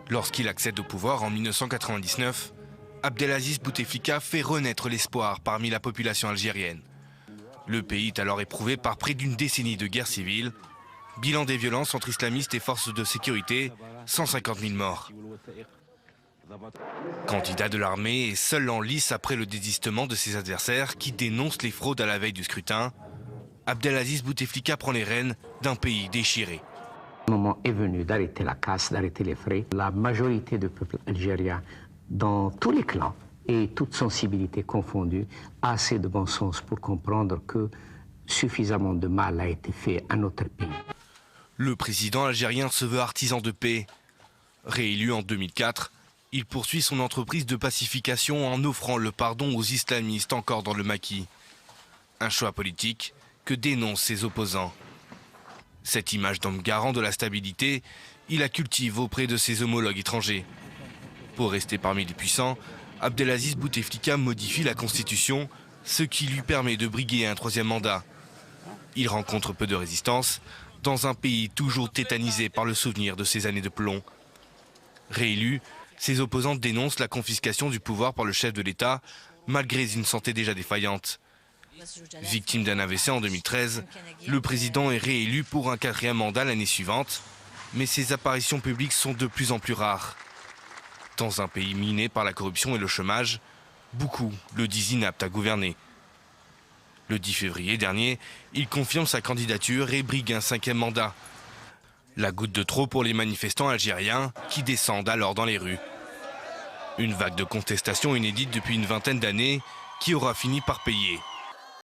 Lorsqu'il accède au pouvoir en 1999, Abdelaziz Bouteflika fait renaître l'espoir parmi la population algérienne. Le pays est alors éprouvé par près d'une décennie de guerre civile. Bilan des violences entre islamistes et forces de sécurité, 150 000 morts. Candidat de l'armée et seul en lice après le désistement de ses adversaires qui dénoncent les fraudes à la veille du scrutin, Abdelaziz Bouteflika prend les rênes d'un pays déchiré. Le moment est venu d'arrêter la casse, d'arrêter les frais. La majorité du peuple algérien, dans tous les clans et toute sensibilité confondue, a assez de bon sens pour comprendre que suffisamment de mal a été fait à notre pays. Le président algérien se veut artisan de paix. Réélu en 2004, il poursuit son entreprise de pacification en offrant le pardon aux islamistes encore dans le maquis. Un choix politique que dénoncent ses opposants. Cette image d'homme garant de la stabilité, il la cultive auprès de ses homologues étrangers. Pour rester parmi les puissants, Abdelaziz Bouteflika modifie la Constitution, ce qui lui permet de briguer un troisième mandat. Il rencontre peu de résistance, dans un pays toujours tétanisé par le souvenir de ces années de plomb. Réélu, ses opposants dénoncent la confiscation du pouvoir par le chef de l'État, malgré une santé déjà défaillante. Victime d'un AVC en 2013, le président est réélu pour un 4e mandat l'année suivante, mais ses apparitions publiques sont de plus en plus rares. Dans un pays miné par la corruption et le chômage, beaucoup le disent inapte à gouverner. Le 10 février dernier, il confirme sa candidature et brigue un 5e mandat. La goutte de trop pour les manifestants algériens qui descendent alors dans les rues. Une vague de contestation inédite depuis une vingtaine d'années qui aura fini par payer.